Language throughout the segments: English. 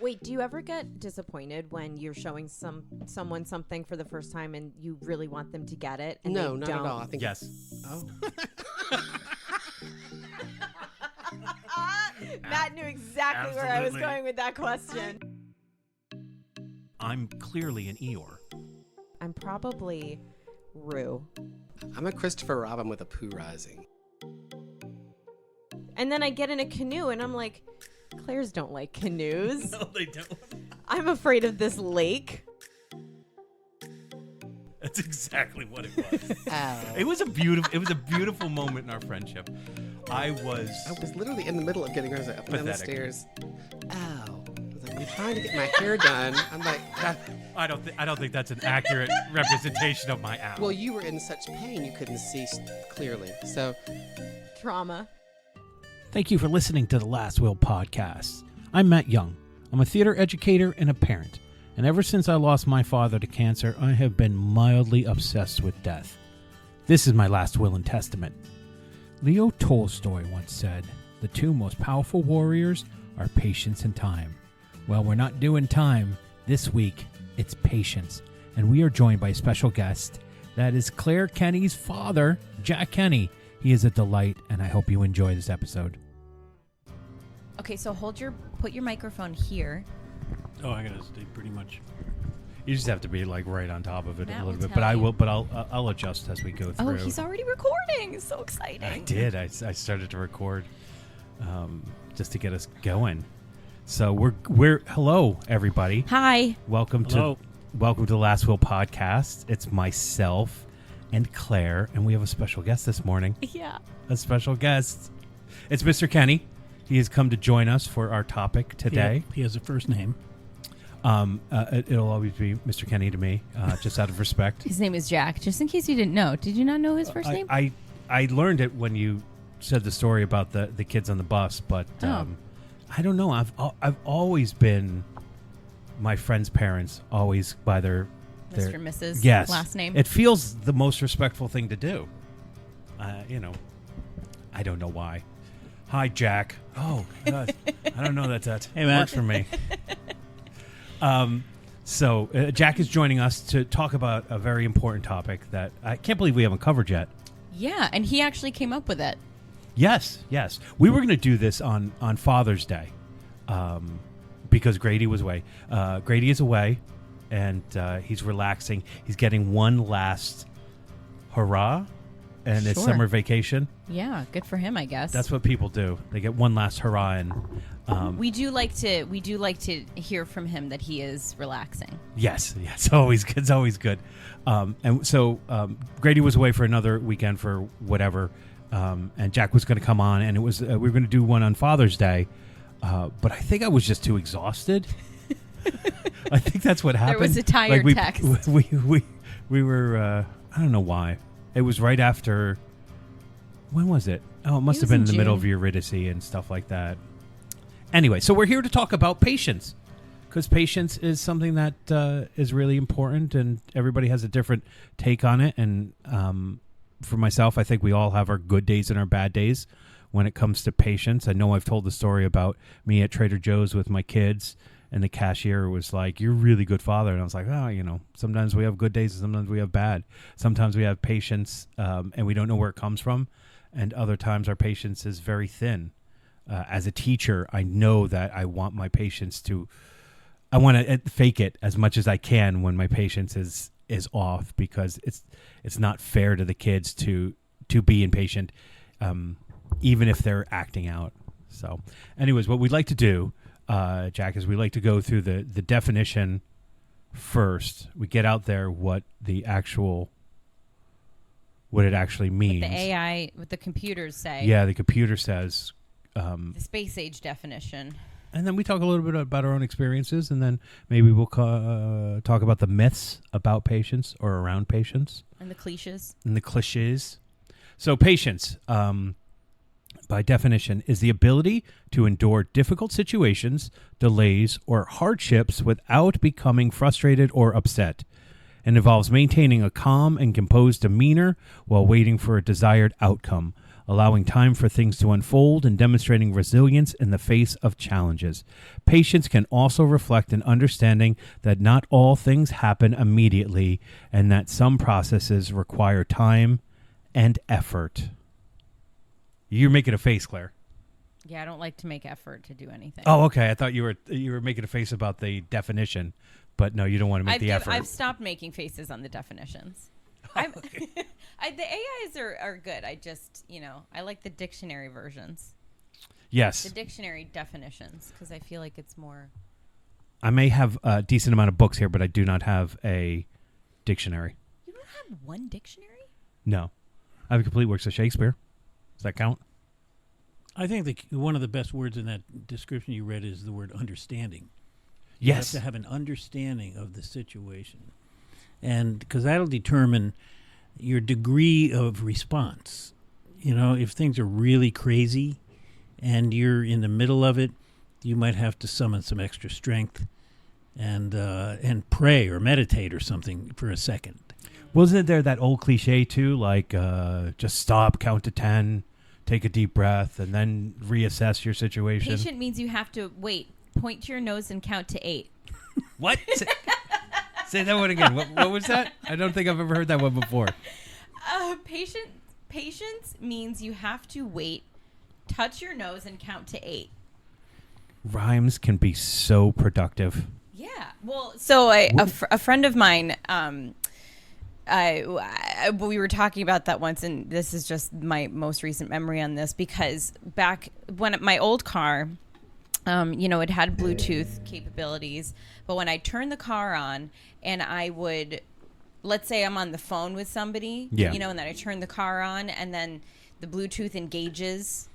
Wait, do you ever get disappointed when you're showing someone something for the first time and you really want them to get it? And No, they not don't? at all. I think Yes. Oh. Matt knew exactly where I was Absolutely. going with that question. I'm clearly an Eeyore. I'm probably Rue. I'm a Christopher Robin with a Pooh Rising. And then I get in a canoe and I'm like, Clairs don't like canoes. No, they don't. I'm afraid of this lake. That's exactly what it was. Ow. It was a beautiful moment in our friendship. I was literally in the middle of getting hers up and down the Pathetic. stairs. Ow. I was like, I'm trying to get my hair done. I'm like, ah. I don't think that's an accurate representation of my owl. Well, you were in such pain you couldn't see clearly. So, Trauma. Thank you for listening to the Last Will podcast. I'm Matt Young. I'm a theater educator and a parent. And ever since I lost my father to cancer, I have been mildly obsessed with death. This is my last will and testament. Leo Tolstoy once said, "The two most powerful warriors are patience and time." Well, we're not doing time. This week, it's patience. And we are joined by a special guest. That is Claire Kenny's father, Jack Kenny. He is a delight, and I hope you enjoy this episode. Okay, so put your microphone here. Oh, I gotta stay pretty much. You just have to be like right on top of it Matt a little will bit, but tell I you. will. But I'll adjust as we go through. Oh, he's already recording. So exciting. I did. I started to record just to get us going. So we're hello everybody. Hi. Welcome to the Last Will podcast. It's myself and Claire, and we have a special guest this morning. Yeah. A special guest. It's Mr. Kenny. He has come to join us for our topic today. He has a first name. It'll always be Mr. Kenny to me, just out of respect. His name is Jack. Just in case you didn't know. Did you not know his first name? I learned it when you said the story about the kids on the bus, but I don't know. I've always been my friends' parents, always by their Mr. and Mrs. yes last name. It feels the most respectful thing to do. I don't know why. Hi, Jack. Oh, God. I don't know that Hey, Matt. works for me. So Jack is joining us to talk about a very important topic that I can't believe we haven't covered yet. Yeah, and he actually came up with it. Yes. We were going to do this on Father's Day because Grady was away. Grady is away, and he's relaxing. He's getting one last hurrah, and it's Sure. summer vacation. Yeah, good for him, I guess. That's what people do. They get one last hurrah, and we do like to hear from him that he is relaxing. yes, it's always good. And so Grady was away for another weekend for whatever, and Jack was going to come on, and it was we were going to do one on Father's Day, but I think I was just too exhausted. I think that's what happened. There was a tired we, text. We were I don't know why. It was right after. When was it? Oh, it must have was been in in the middle of June. Eurydice and stuff like that. Anyway, so we're here to talk about patience, because patience is something that is really important, and everybody has a different take on it. And for myself, I think we all have our good days and our bad days when it comes to patience. I know I've told the story about me at Trader Joe's with my kids, and the cashier was like, "You're a really good father." And I was like, "Oh, sometimes we have good days and sometimes we have bad. Sometimes we have patience and we don't know where it comes from. And other times our patience is very thin." As a teacher, I know that I want my patience I want to fake it as much as I can when my patience is off, because it's not fair to the kids to be impatient, even if they're acting out. So anyways, what we'd like to do, Jack, is we like to go through the definition first. We get out there what it actually means. The AI, what the computers say. Yeah, the computer says. The space age definition. And then we talk a little bit about our own experiences, and then maybe we'll talk about the myths about patience or around patience. And the cliches. And the cliches. So patience, by definition, is the ability to endure difficult situations, delays, or hardships without becoming frustrated or upset, and involves maintaining a calm and composed demeanor while waiting for a desired outcome. allowing time for things to unfold and demonstrating resilience in the face of challenges. Patience can also reflect an understanding that not all things happen immediately and that some processes require time and effort. You're making a face, Claire. Yeah, I don't like to make effort to do anything. Oh, okay. I thought you were making a face about the definition, but no, you don't want to make the effort. I've stopped making faces on the definitions. The AIs are good. I just, I like the dictionary versions. Yes. The dictionary definitions, because I feel like it's more. I may have a decent amount of books here, but I do not have a dictionary. You don't have one dictionary? No. I have a complete works of Shakespeare. Does that count? I think one of the best words in that description you read is the word understanding. Yes. You have to have an understanding of the situation. And because that'll determine your degree of response. If things are really crazy and you're in the middle of it, you might have to summon some extra strength and pray or meditate or something for a second. Wasn't there that old cliche too, like just stop, count to 10, take a deep breath, and then reassess your situation? Patient means you have to wait, point to your nose, and count to 8. What? Say that one again. What was that? I don't think I've ever heard that one before. Patience means you have to wait, touch your nose, and count to 8. Rhymes can be so productive. Yeah. Well, so a friend of mine, we were talking about that once, and this is just my most recent memory on this, because back when my old car, it had Bluetooth capabilities, but when I turned the car on and I would, let's say I'm on the phone with somebody, and then I turn the car on and then the Bluetooth engages,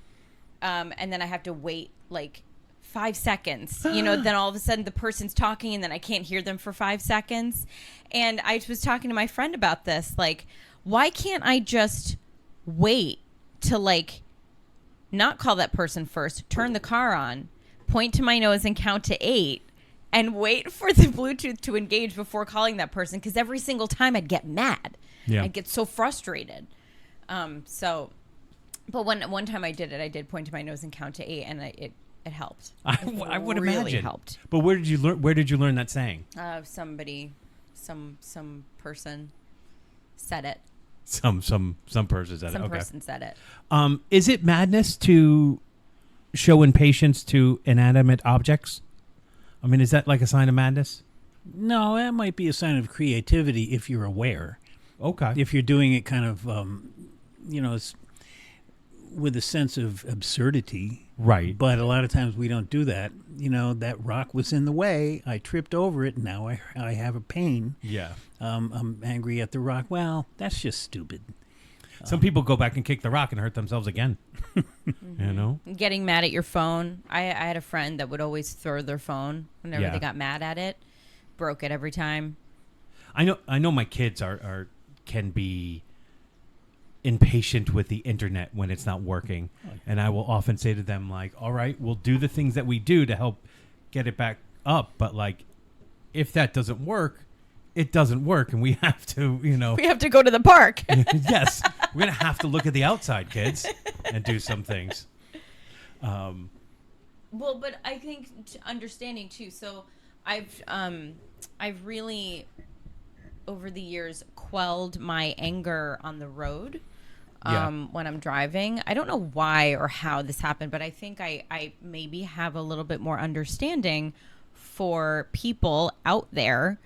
and then I have to wait like 5 seconds, then all of a sudden the person's talking and then I can't hear them for 5 seconds. And I was talking to my friend about this, like, why can't I just wait to not call that person first, turn the car on, point to my nose and count to 8 and wait for the Bluetooth to engage before calling that person? Because every single time I'd get mad. Yeah. I'd get so frustrated. But one time I did point to my nose and count to 8, and it helped. I would really imagine. Helped. But where did you learn that saying? Somebody, some person said it. Some person said it. Some Okay. person said it. Is it madness to show impatience to inanimate objects? I mean, is that like a sign of madness? No, that might be a sign of creativity if you're aware. Okay. If you're doing it kind of, it's with a sense of absurdity. Right. But a lot of times we don't do that. That rock was in the way. I tripped over it. Now I have a pain. Yeah. I'm angry at the rock. Well, that's just stupid. Some people go back and kick the rock and hurt themselves again. Getting mad at your phone. I had a friend that would always throw their phone whenever they got mad at it. Broke it every time. I know my kids can be impatient with the internet when it's not working, and I will often say to them, like, all right, we'll do the things that we do to help get it back up, but like if that doesn't work, it doesn't work, and we have to we have to go to the park. Yes, we're gonna have to look at the outside, kids, and do some things. Well, but I think understanding too. So I've really over the years quelled my anger on the road when I'm driving. I don't know why or how this happened, but I think I maybe have a little bit more understanding for people out there,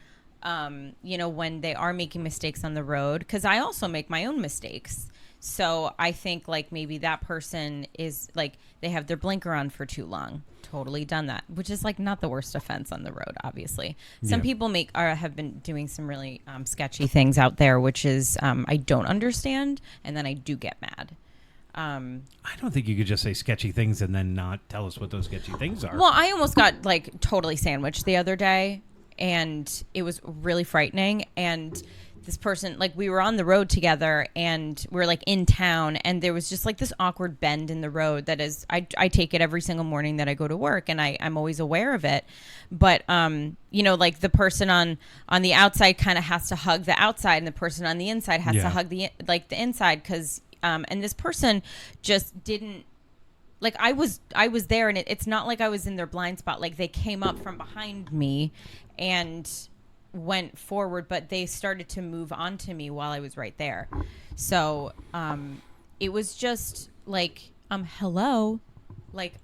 when they are making mistakes on the road, because I also make my own mistakes. So I think like maybe that person is like they have their blinker on for too long. Totally done that, which is like not the worst offense on the road, obviously. Some people have been doing some really sketchy things out there, which is I don't understand, and then I do get mad. I don't think you could just say sketchy things and then not tell us what those sketchy things are. Well, I almost got like totally sandwiched the other day, and it was really frightening. And this person, like, we were on the road together and we were like in town, and there was just like this awkward bend in the road that is, I take it every single morning that I go to work, and I'm always aware of it. But, like the person on the outside kind of has to hug the outside, and the person on the inside has to hug the inside, because and this person just didn't. Like I was there, and it's not like I was in their blind spot. Like they came up from behind me and went forward, but they started to move on to me while I was right there. So it was just like, hello, like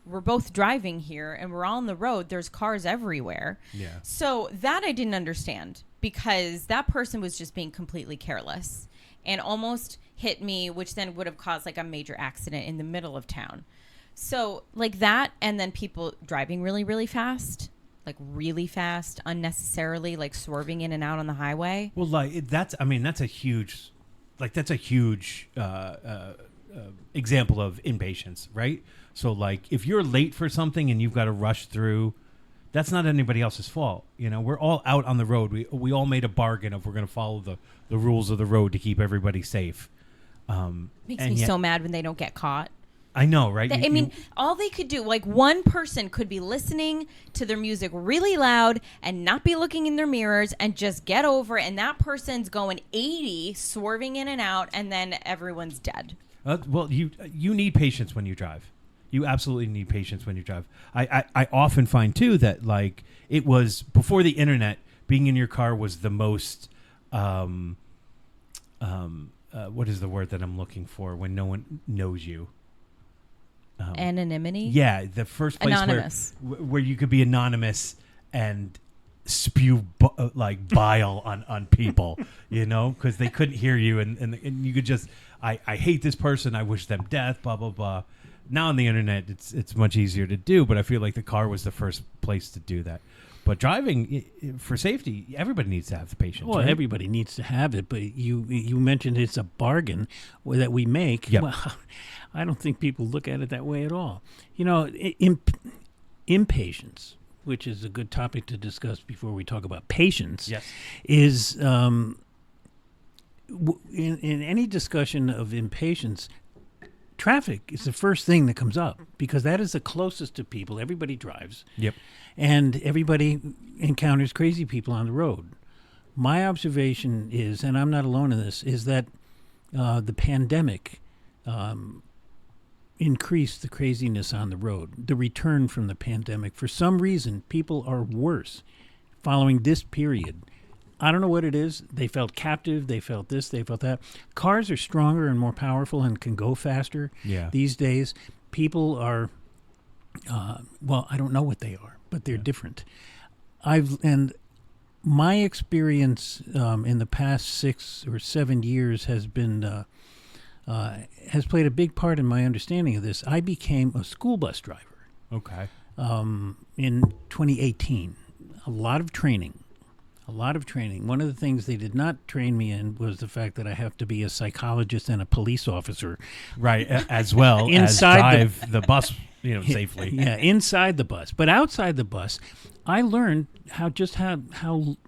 we're both driving here and we're all on the road. There's cars everywhere. Yeah. So that I didn't understand, because that person was just being completely careless and almost hit me, which then would have caused like a major accident in the middle of town. So like that, and then people driving really, really fast, like really fast, unnecessarily, like swerving in and out on the highway. Well, like that's a huge example of impatience, right? So like if you're late for something and you've got to rush through, that's not anybody else's fault. You know, we're all out on the road. We all made a bargain of we're going to follow the rules of the road to keep everybody safe. Makes me so mad when they don't get caught. I know, right? I mean, all they could do, like one person could be listening to their music really loud and not be looking in their mirrors and just get over it, and that person's going 80, swerving in and out, and then everyone's dead. Well, you need patience when you drive. You absolutely need patience when you drive. I often find too that like it was before the internet, being in your car was the most what is the word that I'm looking for when no one knows you? Anonymity? Yeah, the first place anonymous. where you could be anonymous and spew like bile on people, you know, because they couldn't hear you, and you could just I hate this person, I wish them death, blah blah blah. Now on the internet, it's much easier to do, but I feel like the car was the first place to do that. But driving for safety, everybody needs to have the patience. Well, right? everybody needs to have it, but you mentioned it's a bargain that we make. Yep. Well, I don't think people look at it that way at all. You know, impatience, which is a good topic to discuss before we talk about patience, Yes. is in any discussion of impatience, traffic is the first thing that comes up because that is the closest to people. Everybody drives. Yep. And everybody encounters crazy people on the road. My observation is, and I'm not alone in this, is that the pandemic increased the craziness on the road. The return from the pandemic. For some reason, people are worse following this period. I don't know what it is. They felt captive. They felt this. They felt that. Cars are stronger and more powerful and can go faster these days. People are, well, I don't know what they are, but they're different. And my experience in the past 6 or 7 years has been has played a big part in my understanding of this. I became a school bus driver. Okay. In 2018. A lot of training. One of the things they did not train me in was the fact that I have to be a psychologist and a police officer. Right, as well Inside as drive the bus, safely. Yeah, inside the bus. But outside the bus, I learned how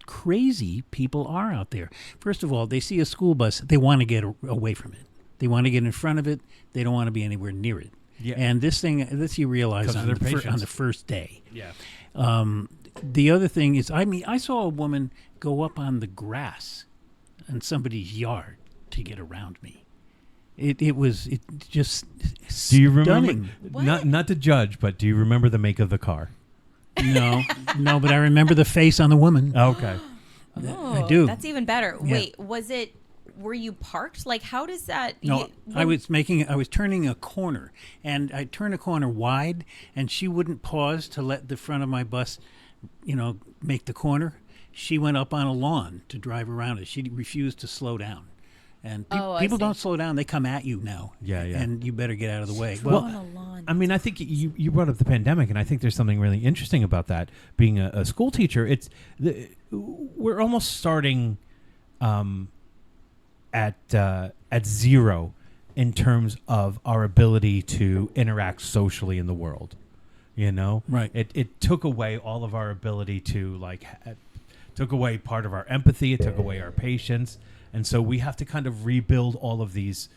crazy people are out there. First of all, they see a school bus, they want to get away from it. They want to get in front of it. They don't want to be anywhere near it. Yeah. And this you realize on the first day. Yeah. The other thing is, I saw a woman go up on the grass in somebody's yard to get around me. It was just Do you stunning. remember? Not to judge, but do you remember the make of the car? No, but I remember the face on the woman. Okay. I do. That's even better. Yeah. Wait, were you parked? Like, how does that? No, I was turning a corner, and I turned a corner wide, and she wouldn't pause to let the front of my bus, make the corner. She went up on a lawn to drive around it. She refused to slow down. And people don't slow down. They come at you now. Yeah. And you better get out of the way. Well, I mean, I think you brought up the pandemic, and I think there's something really interesting about that. Being a school teacher, we're almost starting at zero in terms of our ability to interact socially in the world. Right. It took away all of our ability to took away part of our empathy. It took away our patience. And so we have to kind of rebuild all of these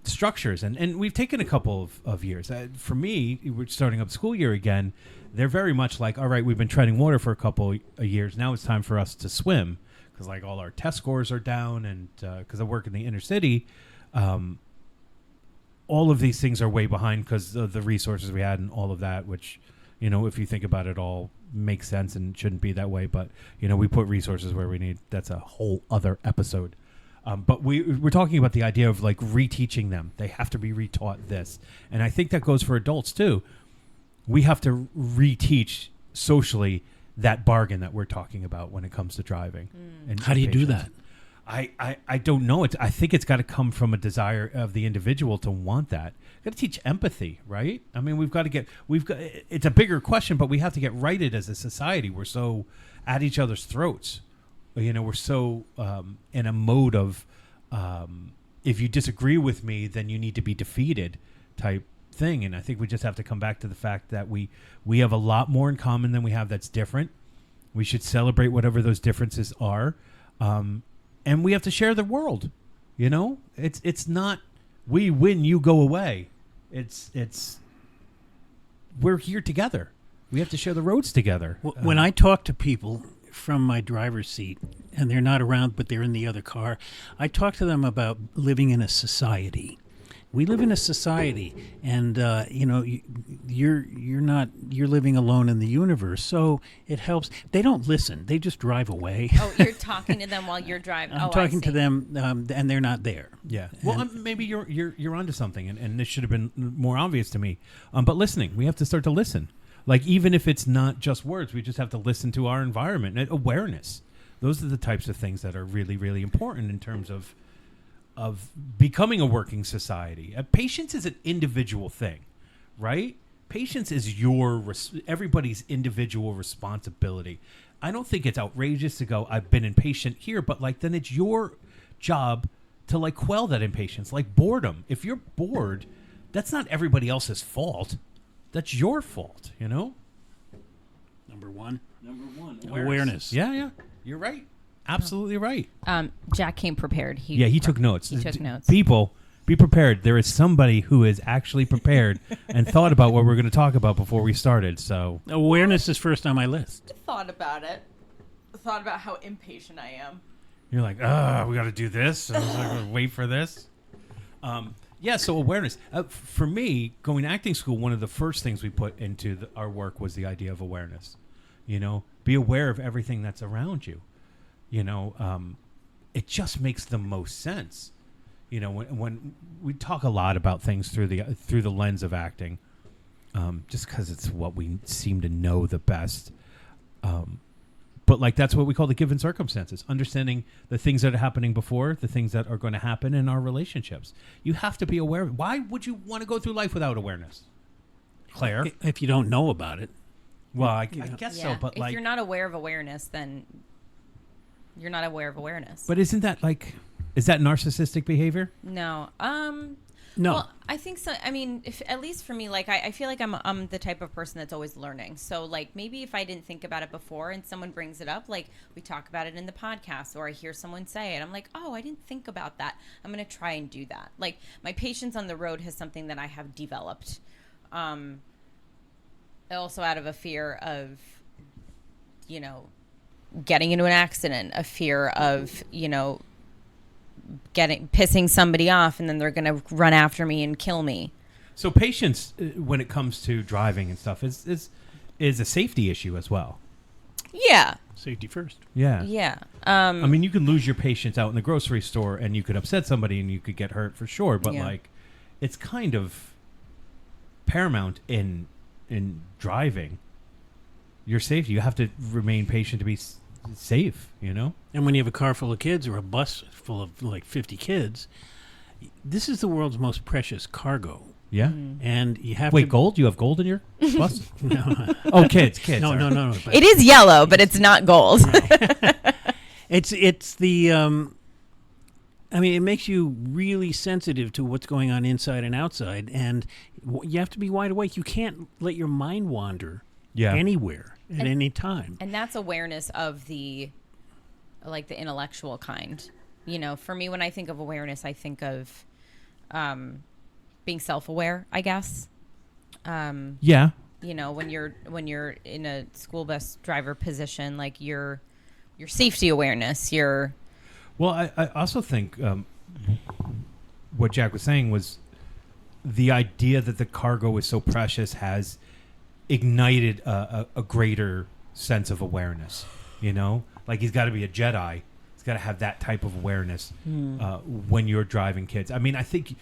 structures. And we've taken a couple of years. For me, we're starting up school year again. They're very much like, all right, we've been treading water for a couple of years. Now it's time for us to swim because all our test scores are down. And because I work in the inner city, all of these things are way behind because of the resources we had and all of that, which, you know, if you think about it, all makes sense and shouldn't be that way. But, you know, we put resources where we need. That's a whole other episode. But we're talking about the idea of like reteaching them. They have to be retaught this. And I think that goes for adults too. We have to reteach socially that bargain that we're talking about when it comes to driving. And How do you do that? I don't know. I think it's got to come from a desire of the individual to want that. Got to teach empathy, right? I mean, it's a bigger question, but we have to get righted as a society. We're so at each other's throats. You know, we're so in a mode of if you disagree with me, then you need to be defeated type thing. And I think we just have to come back to the fact that we have a lot more in common than we have that's different. We should celebrate whatever those differences are. And we have to share the world. You know, it's not we win, you go away. It's we're here together. We have to share the roads together. When I talk to people from my driver's seat and they're not around but they're in the other car, I talk to them about living in a society. We live in a society, and you know, you're living alone in the universe, so it helps. They don't listen; they just drive away. Oh, you're talking to them while you're driving. I'm talking to them, and they're not there. Yeah. Well, maybe you're onto something, and this should have been more obvious to me. But listening, we have to start to listen. Like, even if it's not just words, we just have to listen to our environment and awareness. Those are the types of things that are really, really important in terms of becoming a working society. Patience is an individual thing, right? Patience is everybody's individual responsibility. I don't think it's outrageous to go, I've been impatient here, but like then it's your job to like quell that impatience, like boredom. If you're bored, that's not everybody else's fault. That's your fault, you know? Number one, awareness. Yeah. You're right. Absolutely right. Jack came prepared. He took notes. He took notes. People, be prepared. There is somebody who is actually prepared and thought about what we're going to talk about before we started. So awareness is first on my list. Thought about it. Thought about how impatient I am. You're like, we got to do this. And I was like, wait for this. Yeah, so awareness. For me, going to acting school, one of the first things we put into our work was the idea of awareness. You know, be aware of everything that's around you. You know, it just makes the most sense. You know, when we talk a lot about things through the lens of acting, just because it's what we seem to know the best. But like that's what we call the given circumstances, understanding the things that are happening before, the things that are going to happen in our relationships. You have to be aware. Why would you want to go through life without awareness, Claire? If you don't know about it. Well, I guess so. But if you're not aware of awareness, then you're not aware of awareness. But is that narcissistic behavior? No. No. Well, I think so. I mean, at least for me, like I feel like I'm the type of person that's always learning. So like maybe if I didn't think about it before and someone brings it up, like we talk about it in the podcast or I hear someone say it, I'm like, oh, I didn't think about that. I'm going to try and do that. Like my patience on the road has something that I have developed. Also out of a fear of, you know, getting into an accident, a fear of, you know, pissing somebody off and then they're going to run after me and kill me. So patience when it comes to driving and stuff is a safety issue as well. Yeah. Safety first. Yeah. Yeah. I mean, you can lose your patience out in the grocery store and you could upset somebody and you could get hurt for sure. But like, it's kind of paramount in driving your safety. You have to remain patient to be safe, you know? And when you have a car full of kids or a bus full of like 50 kids, this is the world's most precious cargo. Yeah. And you have Wait, gold? You have gold in your bus? No. Oh, kids. No. It is yellow, but it's not gold. It's the I mean, it makes you really sensitive to what's going on inside and outside, and you have to be wide awake. You can't let your mind wander anywhere at any time. And that's awareness of the intellectual kind. You know, for me, when I think of awareness, I think of being self-aware, I guess. Yeah. You know, when you're in a school bus driver position, like your safety awareness, Well, I also think what Jack was saying was the idea that the cargo is so precious has ignited a greater sense of awareness. You know, like he's got to be a Jedi. He's got to have that type of awareness when you're driving kids. I mean, I think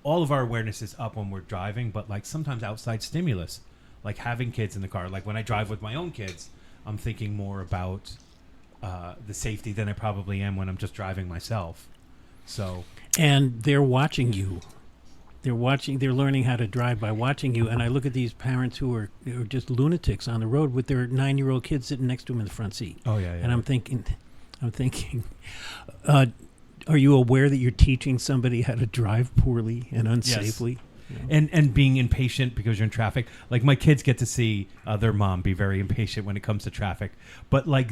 all of our awareness is up when we're driving, but like sometimes outside stimulus, like having kids in the car. Like when I drive with my own kids, I'm thinking more about the safety than I probably am when I'm just driving myself. So, and they're watching you. They're learning how to drive by watching you. And I look at these parents who are just lunatics on the road with their 9-year-old kids sitting next to them in the front seat. oh yeah. And I'm thinking, are you aware that you're teaching somebody how to drive poorly and unsafely? Yes. And being impatient because you're in traffic. Like my kids get to see their mom be very impatient when it comes to traffic, but like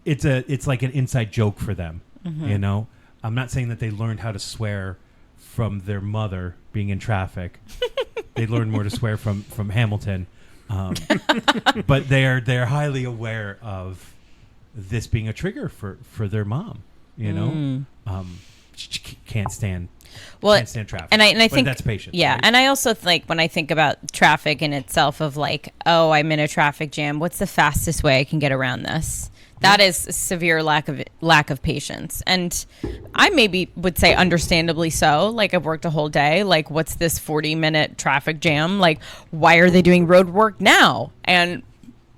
it's like an inside joke for them. You know, I'm not saying that they learned how to swear from their mother being in traffic. They learned more to swear from Hamilton, but they're highly aware of this being a trigger for their mom. You know, she can't stand traffic. And I But think that's patience. Yeah, right? and I also think when I think about traffic in itself, of like, oh, I'm in a traffic jam. What's the fastest way I can get around this? That is a severe lack of patience, and I maybe would say understandably so. Like I've worked a whole day. Like what's this 40-minute traffic jam? Like why are they doing road work now? And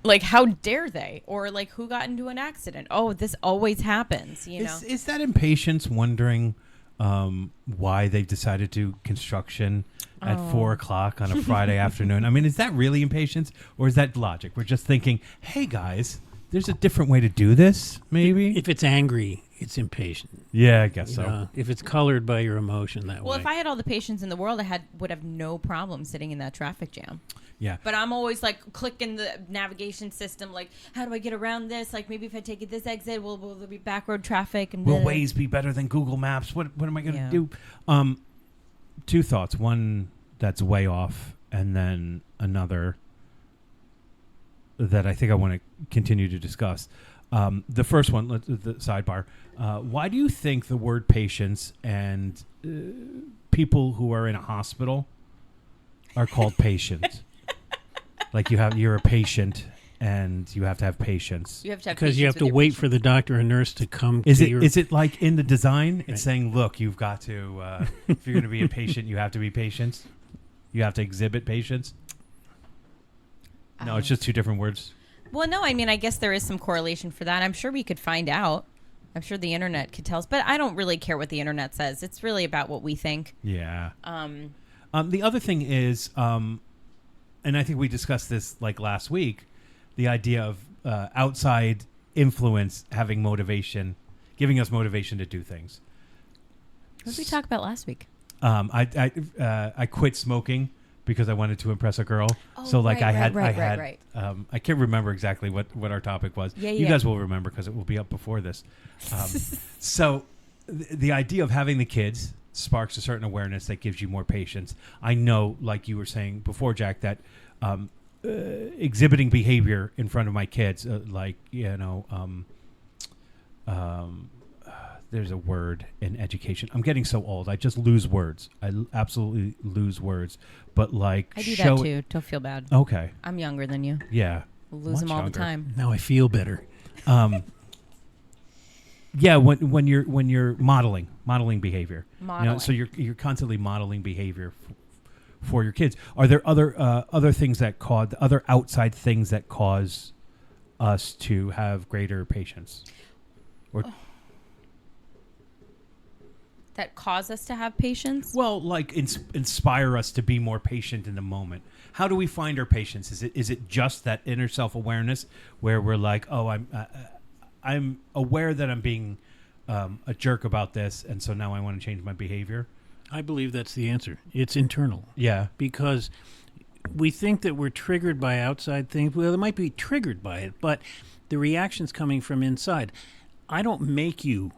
like how dare they? Or like who got into an accident? Oh, this always happens. You know. Is that impatience wondering why they've decided to do construction at 4:00 on a Friday afternoon? I mean, is that really impatience, or is that logic? We're just thinking, hey guys, there's a different way to do this, maybe? If it's angry, it's impatient. Yeah, I guess You so. know, if it's colored by your emotion that Well, way. if I had all the patience in the world, would have no problem sitting in that traffic jam. Yeah. But I'm always like clicking the navigation system, like, how do I get around this? Like, maybe if I take this exit, will there be back road traffic? And Will blah. Waze be better than Google Maps? What am I going to Yeah. do? Two thoughts. One that's way off, and then another that I think I want to continue to discuss. The first one, the sidebar. Why do you think the word patience and people who are in a hospital are called patient? Like you're a patient and you have to have patience. You have to have Because you have patience to with your wait patient. for the doctor or nurse to come Is to it your... is it like in the design? It's Right. saying, look, you've got to if you're going to be a patient, you have to be patient. You have to exhibit patience. No, it's just two different words. Well, no, I mean, I guess there is some correlation for that. I'm sure we could find out. I'm sure the internet could tell us, but I don't really care what the internet says. It's really about what we think. Yeah. The other thing is, and I think we discussed this like last week, the idea of outside influence having motivation, giving us motivation to do things. What did we talk about last week? I quit smoking because I wanted to impress a girl. Oh, so like right, I had right. I can't remember exactly what our topic was. Yeah, you yeah. guys will remember because it will be up before this. So the idea of having the kids sparks a certain awareness that gives you more patience. I know, like you were saying before, Jack, that exhibiting behavior in front of my kids, there's a word in education. I'm getting so old. I just lose words. I absolutely lose words. But like, I do that too. Don't feel bad. Okay. I'm younger than you. Yeah. We'll lose Much them all younger. the time. Now I feel better. Yeah, when you're modeling behavior, Modeling. so you're constantly modeling behavior for your kids. Are there other things that cause other outside things that cause us to have greater patience? Or That cause us to have patience? well, like inspire us to be more patient in the moment. How do we find our patience? Is it just that inner self-awareness where we're like, oh, I'm aware that I'm being a jerk about this, and so now I want to change my behavior? I believe that's the answer. It's internal. Yeah. Because we think that we're triggered by outside things. Well, it might be triggered by it, but the reaction's coming from inside. I don't make you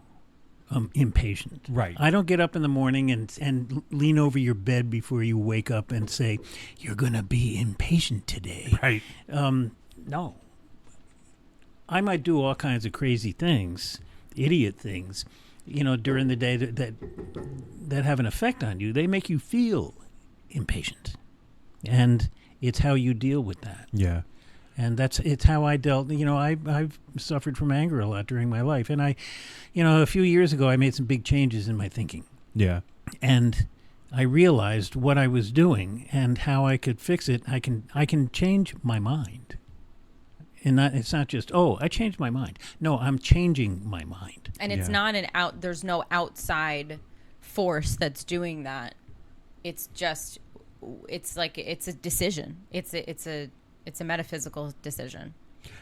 impatient. Right. I don't get up in the morning and lean over your bed before you wake up and say, you're going to be impatient today. Right. No. I might do all kinds of crazy things, idiot things, during the day that have an effect on you. They make you feel impatient, and it's how you deal with that. Yeah. And it's how I dealt. I've suffered from anger a lot during my life, and a few years ago I made some big changes in my thinking, Yeah. and I realized what I was doing and how I could fix it. I can change my mind, and it's not just I changed my mind. No, I'm changing my mind. And it's Yeah. not there's no outside force that's doing that. It's just, it's like, it's a decision. It's a metaphysical decision.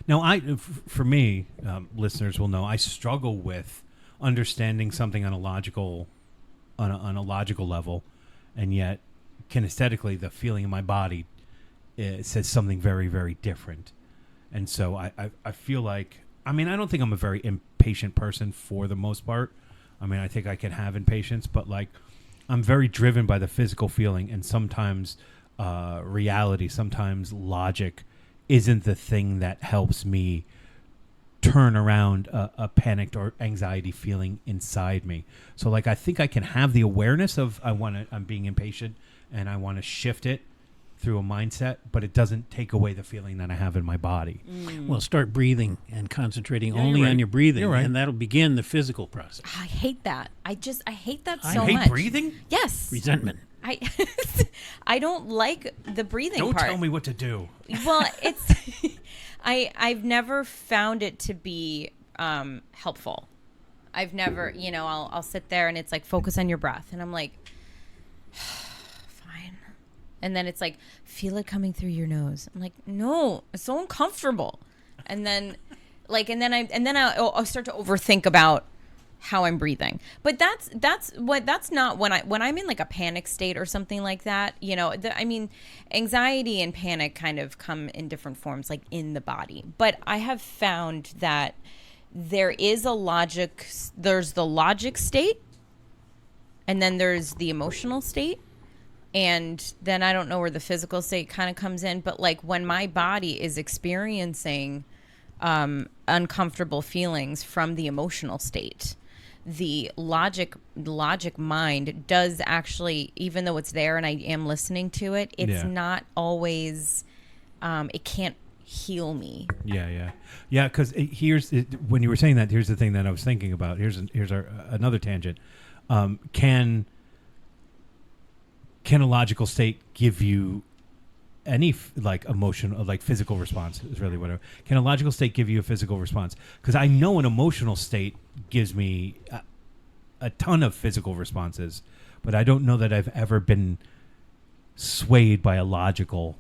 Now, for me, listeners will know I struggle with understanding something on a logical level, and yet kinesthetically, the feeling in my body says something very, very different. And so I feel like, I don't think I'm a very impatient person for the most part. I think I can have impatience, but like I'm very driven by the physical feeling, and sometimes reality, sometimes logic isn't the thing that helps me turn around a panicked or anxiety feeling inside me. So like I think I can have the awareness of I'm being impatient and I want to shift it through a mindset, but it doesn't take away the feeling that I have in my body. Well, start breathing and concentrating Yeah, only you're on right. your breathing, You're right. and that'll begin the physical process. I hate that. I hate that I so hate much. breathing? Yes. Resentment. I don't like the breathing Don't part. tell me what to do. Well, it's I've never found it to be helpful. I've never, I'll sit there and it's like, focus on your breath, and I'm like, fine. And then it's like, feel it coming through your nose. I'm like, no, it's so uncomfortable. And then I'll start to overthink about how I'm breathing. But that's not when I'm in like a panic state or something like that. Anxiety and panic kind of come in different forms, like in the body. But I have found that there's the logic state, and then there's the emotional state, and then I don't know where the physical state kind of comes in. But like when my body is experiencing uncomfortable feelings from the emotional state, the logic mind does actually, even though it's there and I am listening to it, it's not always, it can't heal me. Yeah. Because when you were saying that, here's the thing that I was thinking about. Here's another tangent. Can a logical state give you any emotional, physical response is really whatever. Can a logical state give you a physical response? Because I know an emotional state gives me a ton of physical responses, but I don't know that I've ever been swayed by a logical.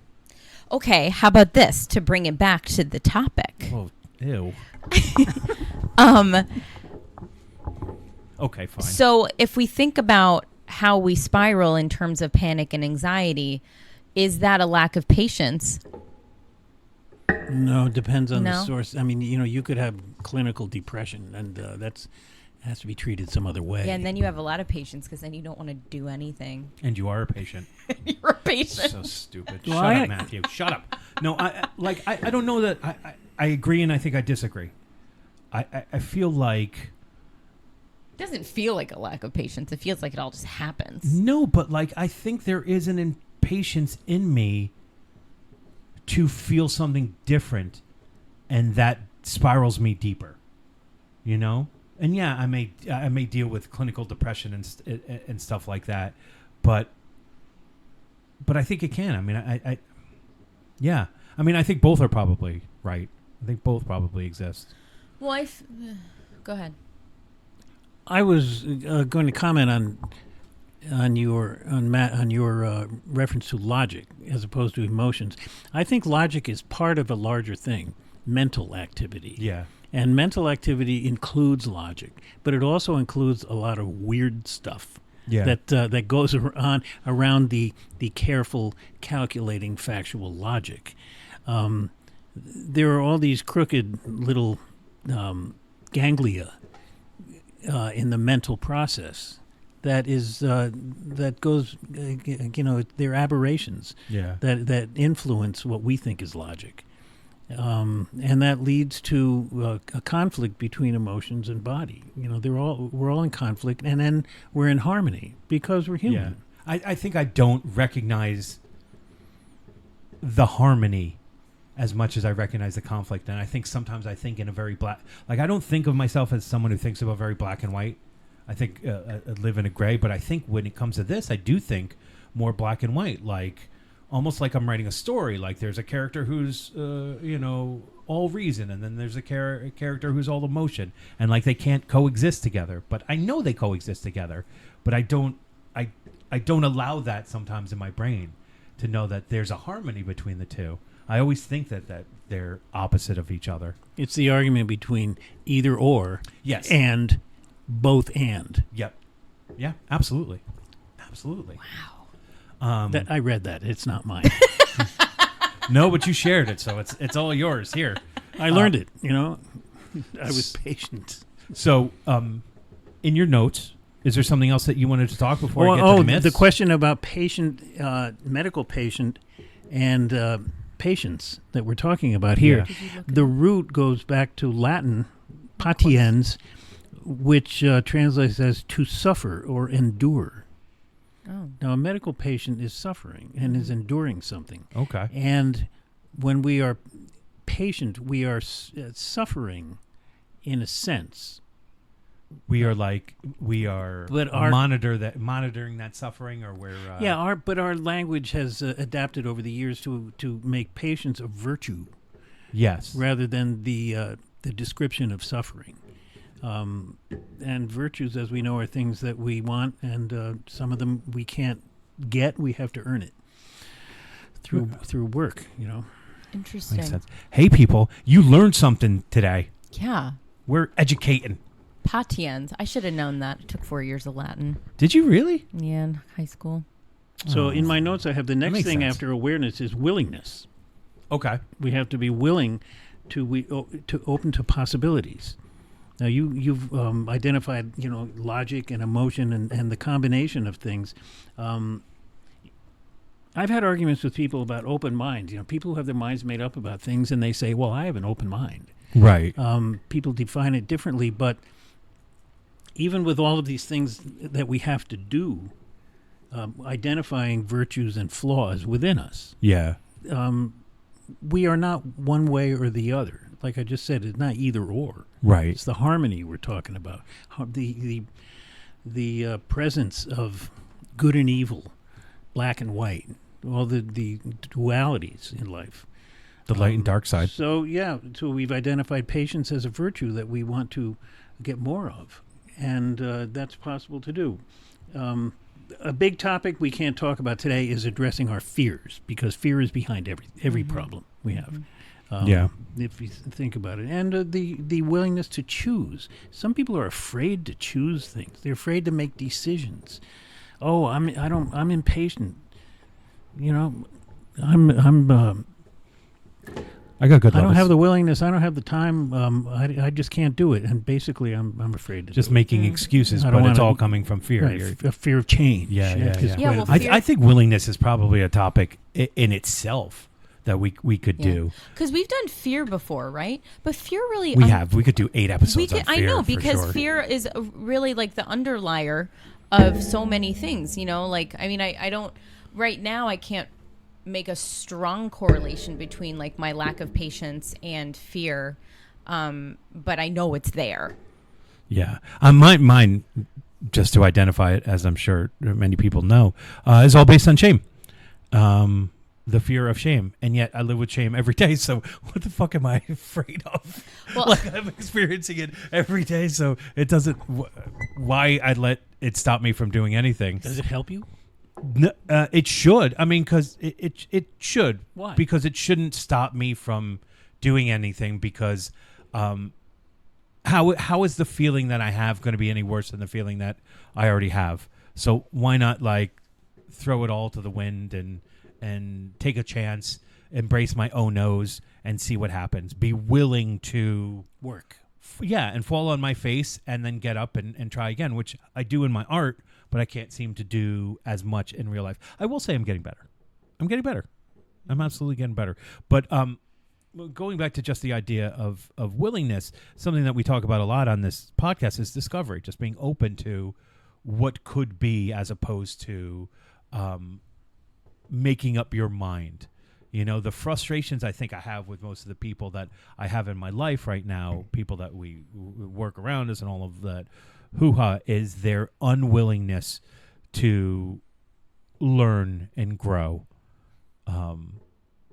Okay, how about this to bring it back to the topic? Oh, ew. Okay, fine. So if we think about how we spiral in terms of panic and anxiety, is that a lack of patience? No, it depends on the No? source. You could have clinical depression, and that has to be treated some other way. Yeah, and then you have a lot of patience because then you don't want to do anything. And you are a patient. You're a patient. So stupid. Well, Shut up, Matthew. Shut up. No, I don't know that I agree, and I think I disagree. I feel like It doesn't feel like a lack of patience. It feels like it all just happens. no, but I think there is an impatience in me to feel something different, and that spirals me deeper. And yeah, I may deal with clinical depression and stuff like that, but I think it can. I think both are probably right. I think both probably exist. Well, go ahead. I was going to comment on your reference to logic as opposed to emotions. I think logic is part of a larger thing, mental activity. Yeah. And mental activity includes logic, but it also includes a lot of weird stuff that goes around the careful, calculating, factual logic. There are all these crooked little ganglia in the mental process that goes, they're aberrations Yeah. that influence what we think is logic. And that leads to a conflict between emotions and body. You know, we're all in conflict, and then we're in harmony because we're human. I think I don't recognize the harmony as much as I recognize the conflict. And I think sometimes I think in a very like I don't think of myself as someone who thinks about very black and white. I think I live in a gray, but I think when it comes to this, I do think more black and white, like almost like I'm writing a story. Like there's a character who's, all reason, and then there's a character who's all emotion, and like they can't coexist together. But I know they coexist together, but I don't allow that sometimes in my brain to know that there's a harmony between the two. I always think that they're opposite of each other. It's the argument between either or, Yes. and both and. Yep. Yeah, absolutely. Absolutely. Wow. That I read that. It's not mine. No, but you shared it, so it's all yours. Here. I learned it, you know. I was patient. So, in your notes, is there something else that you wanted to talk before I get to the myths? The question about patient, medical patient, and patients that we're talking about here. Yeah. The root goes back to Latin, patiens, which translates as to suffer or endure. Oh. Now, a medical patient is suffering and is enduring something. Okay. And when we are patient, we are suffering in a sense. We are But our- monitoring that suffering, or we're But our language has adapted over the years to make patience a virtue yes, rather than the description of suffering. And virtues, as we know, are things that we want, and some of them we can't get. We have to earn it through work. You know. Interesting. makes sense. Hey, people, you learned something today. Yeah. We're educating. Patiens. I should have known that. It took 4 years of Latin. Did you really? Yeah, in high school. So in my notes, I have the next makes thing sense. after awareness is willingness. Okay. We have to be willing to open to possibilities. Now you've identified logic and emotion and the combination of things. I've had arguments with people about open minds. You know, people who have their minds made up about things, and they say, "Well, I have an open mind." Right. People define it differently, but even with all of these things that we have to do, identifying virtues and flaws within us, Yeah. we are not one way or the other. Like I just said, it's not either or. Right. It's the harmony we're talking about. The presence of good and evil, black and white, all the dualities in life. The light and dark side. So we've identified patience as a virtue that we want to get more of, and that's possible to do. A big topic we can't talk about today is addressing our fears, because fear is behind every problem we have. Yeah. If you think about it, and the willingness to choose. Some people are afraid to choose things. They're afraid to make decisions. Oh, I'm impatient. You know, I got good. I don't levels. have the willingness. I don't have the time. I just can't do it. And basically, I'm afraid to Just do making excuses, I don't but it's wanna- all coming from fear. it. You're- Right, a fear of change. Yeah, yeah, is yeah. quite Yeah, a well, big- fear- I think willingness is probably a topic in itself that we could do. Because we've done fear before, right? But fear really... We could do 8 episodes We could, on fear. I know, for because sure. fear is really like the underlier of so many things, you know? Like, I mean, I don't... Right now, I can't make a strong correlation between, like, my lack of patience and fear, but I know it's there. Yeah. Mine, just to identify it, as I'm sure many people know, is all based on shame. The fear of shame. And yet I live with shame every day. So what the fuck am I afraid of? Well- Like I'm experiencing it every day. So it doesn't, why I'd let it stop me from doing anything. Does it help you? It should. I mean, because it should. Why? Because it shouldn't stop me from doing anything. Because how is the feeling that I have going to be any worse than the feeling that I already have? So why not like throw it all to the wind and take a chance, embrace my own nose, and see what happens. Be willing to Work. and fall on my face and then get up and try again, which I do in my art, but I can't seem to do as much in real life. I will say I'm getting better. I'm absolutely getting better. But going back to just the idea of willingness, something that we talk about a lot on this podcast is discovery, just being open to what could be as opposed to making up your mind. You know, the frustrations I think I have with most of the people that I have in my life right now, people that we work around us and all of that hoo-ha, is their unwillingness to learn and grow.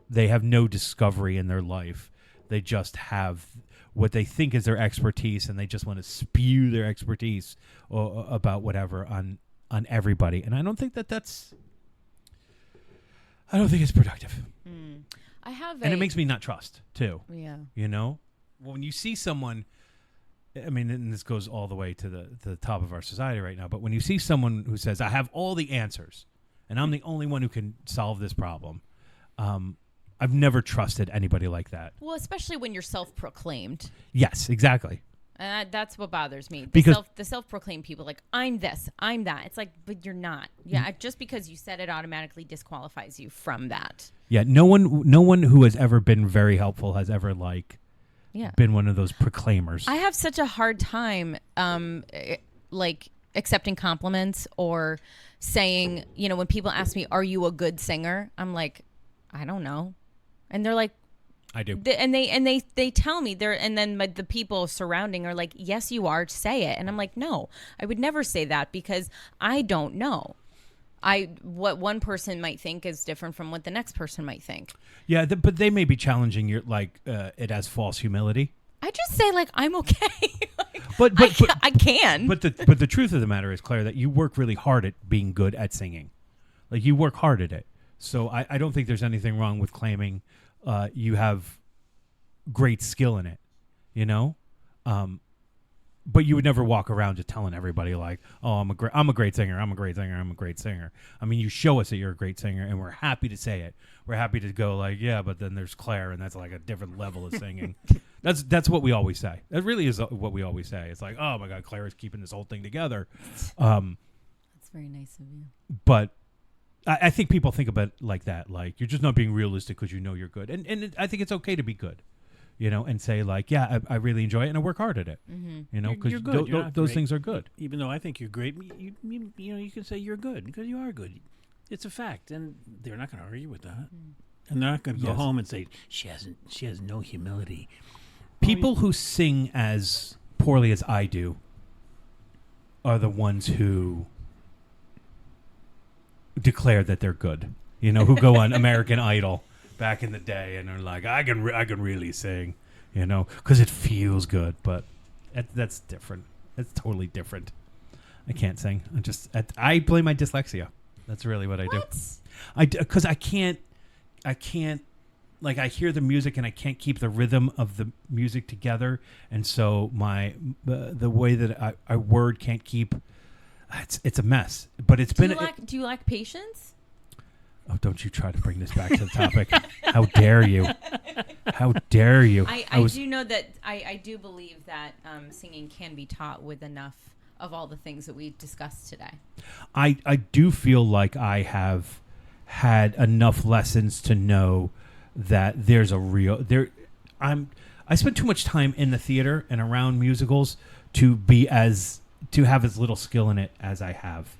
They have no discovery in their life. They just have what they think is their expertise, and they just want to spew their expertise about whatever on everybody. And I don't think that's. I don't think it's productive. I have, and it makes me not trust too. Yeah. You know, when you see someone, I mean, and this goes all the way to the top of our society right now. But when you see someone who says, "I have all the answers, and I'm the only one who can solve this problem," I've never trusted anybody like that. Well, especially when you're self-proclaimed. Yes, exactly. And that's what bothers me. Because the self-proclaimed people, like, I'm this, I'm that. It's like, but you're not. Yeah, just because you said it automatically disqualifies you from that. Yeah, no one who has ever been very helpful has ever been one of those proclaimers. I have such a hard time, like, accepting compliments or saying, you know, when people ask me, "Are you a good singer?" I'm like, I don't know, and they're like, I do. And they tell me and then the people surrounding are like, "Yes, you are. Say it." And I'm like, "No, I would never say that because I don't know. What one person might think is different from what the next person might think." Yeah, but they may be challenging your it as false humility. I just say like I'm okay. but I can. But the truth of the matter is, Claire, that you work really hard at being good at singing. Like you work hard at it. So I don't think there's anything wrong with claiming you have great skill in it, you know? But you would never walk around just telling everybody like, "Oh, I'm a great singer. I'm a great singer. I'm a great singer." I mean, you show us that you're a great singer, and we're happy to say it. We're happy to go like, "Yeah, but then there's Claire, and that's like a different level of singing." That's what we always say. That really is what we always say. It's like, "Oh my God, Claire is keeping this whole thing together." That's very nice of you. But I think people think about it like that. Like you're just not being realistic because you know you're good, and I think it's okay to be good. You know, and say like, "Yeah, I really enjoy it, and I work hard at it." Mm-hmm. You know, because You're those great. things are good. Even though I think you're great, you know, you can say you're good because you are good. It's a fact, and they're not going to argue with that. And they're not going to go Yes. home and say she has no humility. People who sing as poorly as I do are the ones who declare that they're good. You know, who go on American Idol back in the day and are like, I can really sing, you know, because it feels good. But that's different. That's totally different. I can't sing. I blame my dyslexia. That's really what I do. Because I can't. Like I hear the music and I can't keep the rhythm of the music together, and so the way that I word can't keep. It's a mess. But it's been. Do you lack patience? Oh, don't you try to bring this back to the topic. How dare you? How dare you? I do know that I do believe that singing can be taught with enough of all the things that we discussed today. I do feel like I have had enough lessons to know that there's a real there. I spent too much time in the theater and around musicals to have as little skill in it as I have.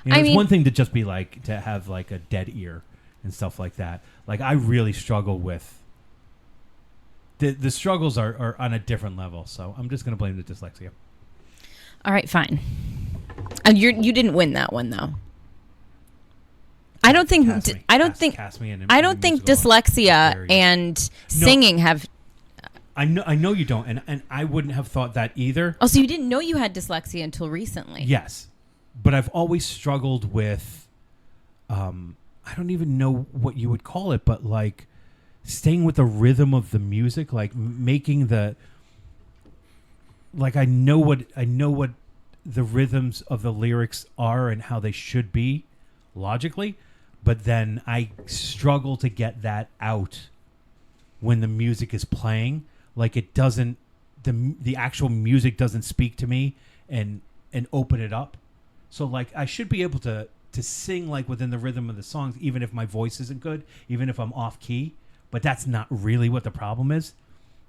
You know, it's one thing to just be like to have like a dead ear and stuff like that. Like I really struggle with the struggles are on a different level. So I'm just going to blame the dyslexia. All right, fine. And you didn't win that one though. I don't think dyslexia and singing have. I know you don't, and I wouldn't have thought that either. Oh, so you didn't know you had dyslexia until recently? Yes, but I've always struggled with. I don't even know what you would call it, but like staying with the rhythm of the music, like making the. Like I know what the rhythms of the lyrics are and how they should be, logically, but then I struggle to get that out when the music is playing. Like it doesn't, the actual music doesn't speak to me and open it up. So like I should be able to sing like within the rhythm of the songs, even if my voice isn't good, even if I'm off key. but that's not really what the problem is.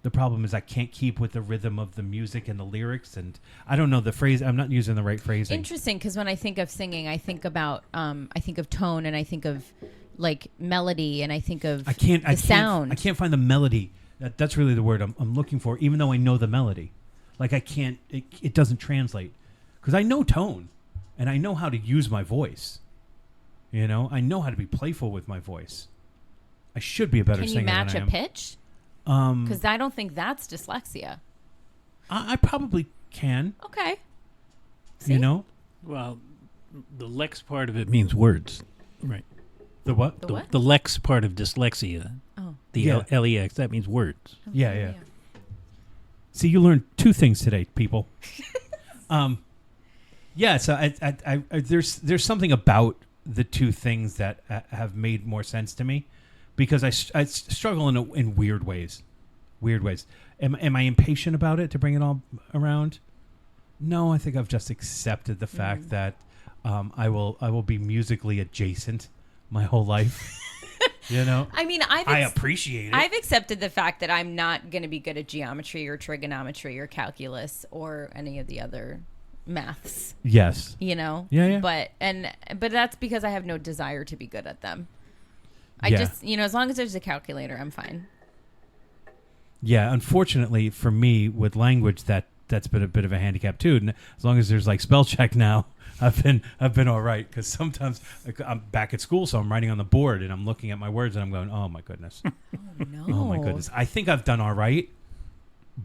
The problem is I can't keep with the rhythm of the music and the lyrics, and I don't know the phrase. I'm not using the right phrasing. Interesting, because when I think of singing, I think about I think of tone, and I think of like melody, and I think of sound. I can't find the melody. That's really the word I'm looking for, even though I know the melody. Like I can't. It doesn't translate because I know tone, and I know how to use my voice. You know, I know how to be playful with my voice. I should be a better singer. Can you match than I a am. pitch? Because I don't think that's dyslexia. I probably can. Okay. See? You know, Well, the lex part of it means words, right? the what? The what? The lex part of dyslexia, Oh. the Yeah. LEX, that means words. Yeah. See, you learned two things today, people. Yeah. So I there's something about the two things that have made more sense to me, because I struggle in weird ways. Weird ways. Am I impatient about it to bring it all around? No, I think I've just accepted the fact that I will be musically adjacent my whole life. You know, I mean, I appreciate it. I've accepted the fact that I'm not going to be good at geometry or trigonometry or calculus or any of the other maths. Yes. You know. Yeah. But that's because I have no desire to be good at them. I Yeah. just, as long as there's a calculator, I'm fine. Yeah, unfortunately for me with language, that's been a bit of a handicap too. And as long as there's like spell check now, I've been all right, because sometimes I'm back at school, so I'm writing on the board and I'm looking at my words and I'm going, oh my goodness, No. oh my goodness. I think I've done all right,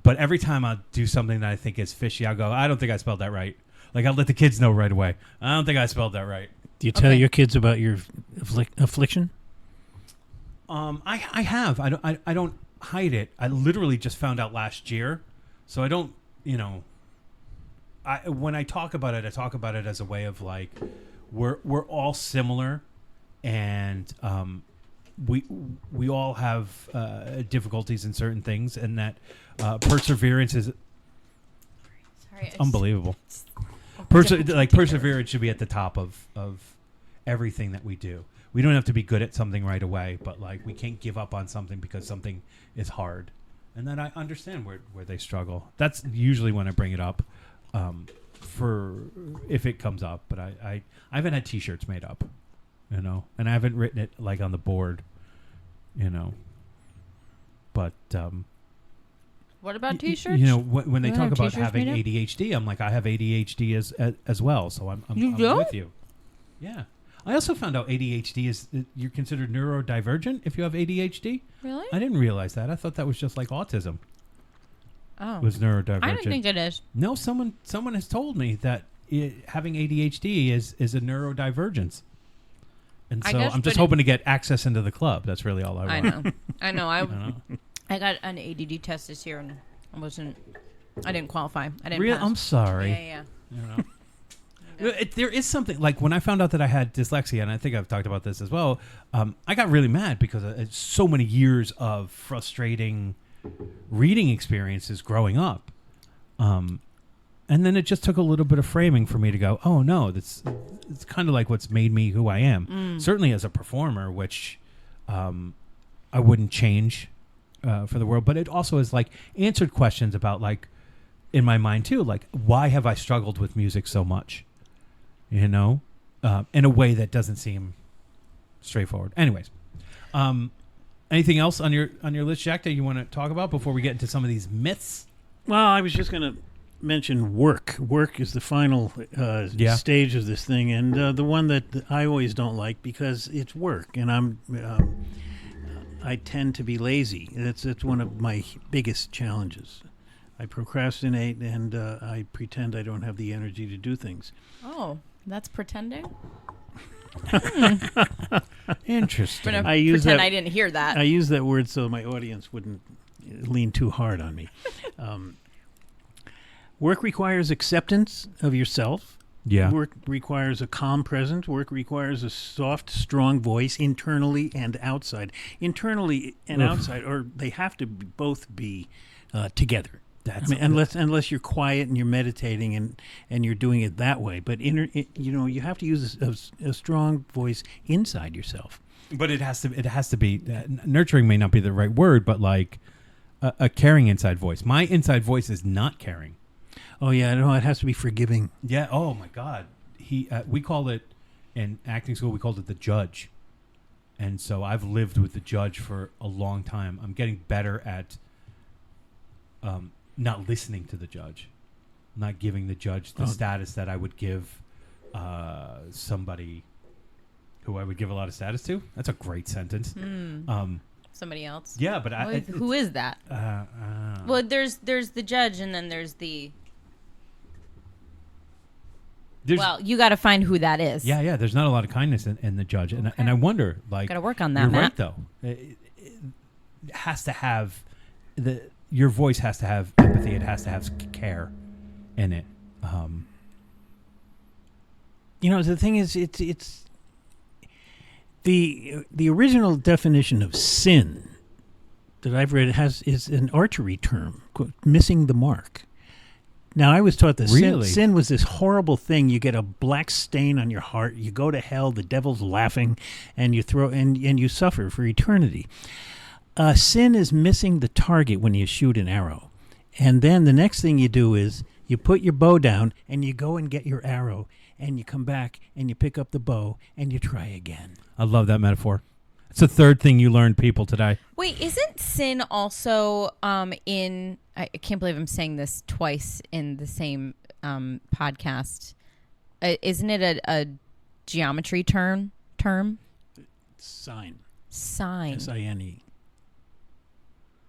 but every time I do something that I think is fishy, I'll go, I don't think I spelled that right. Like I'll let the kids know right away. I don't think I spelled that right. Do you tell Okay. your kids about your affliction? I have. I don't hide it. I literally just found out last year, so I don't. When I talk about it, I talk about it as a way of like, we're all similar, and we all have difficulties in certain things, and that perseverance is Sorry, unbelievable. Perseverance should be at the top of everything that we do. We don't have to be good at something right away, but like we can't give up on something because something is hard. And then I understand where they struggle. That's usually when I bring it up, for if it comes up. But I haven't had T-shirts made up, and I haven't written it like on the board, But What about T-shirts? when they You talk have about T-shirts having made up? ADHD, I'm like, I have ADHD as well, so I'm do? with you. Yeah. I also found out ADHD is you're considered neurodivergent if you have ADHD. Really? I didn't realize that. I thought that was just like autism. Oh. Was neurodivergent. I don't think it is. No, someone has told me that having ADHD is a neurodivergence. And I so guess, I'm just but hoping to get access into the club. That's really all I want. I know. I don't know. I got an ADD test this year and I didn't qualify. I didn't Real, pass. I'm sorry. Yeah. There is something like when I found out that I had dyslexia, and I think I've talked about this as well. I got really mad because it's so many years of frustrating reading experiences growing up, and then it just took a little bit of framing for me to go, oh no, it's kind of like what's made me who I am. Certainly as a performer, which I wouldn't change for the world, but it also is like answered questions about like in my mind too, like why have I struggled with music so much? In a way that doesn't seem straightforward. Anyways, anything else on your list, Jack, that you want to talk about before we get into some of these myths? Well, I was just going to mention work. Work is the final stage of this thing, and the one that I always don't like because it's work, and I tend to be lazy. It's one of my biggest challenges. I procrastinate, and I pretend I don't have the energy to do things. Oh, that's pretending? Interesting. I'm I gonna use pretend that- I didn't hear that. I use that word so my audience wouldn't lean too hard on me. Work requires acceptance of yourself. Yeah. Work requires a calm presence. Work requires a soft, strong voice internally and outside. Internally and Oof. outside, or they have to both be together. That's Unless you're quiet and you're meditating and you're doing it that way. But you have to use a strong voice inside yourself. But it has to be nurturing may not be the right word, but like a caring inside voice. My inside voice is not caring. Oh yeah, no, it has to be forgiving. Yeah. Oh my God. We call it in acting school. We called it the judge, and so I've lived with the judge for a long time. I'm getting better at not listening to the judge, not giving the judge the status that I would give somebody who I would give a lot of status to. That's a great sentence. Somebody else. Yeah, but Who is that? Well, there's the judge, and then there's well, you got to find who that is. Yeah. There's not a lot of kindness in the judge, and I wonder, like, Got to work on that, you're Matt. right though. It has to have your voice has to have empathy. It has to have care in it. The thing is, it's the original definition of sin that I've read is an archery term, missing the mark. Now, I was taught that sin was this horrible thing. You get a black stain on your heart. You go to hell. The devil's laughing, and you you suffer for eternity. Sin is missing the target when you shoot an arrow, and then the next thing you do is you put your bow down and you go and get your arrow, and you come back and you pick up the bow and you try again. I love that metaphor. It's the third thing you learned, people, today. Wait, isn't sin also in... I can't believe I'm saying this twice in the same podcast. Isn't it a geometry term? Sign. Sign. S-I-N-E.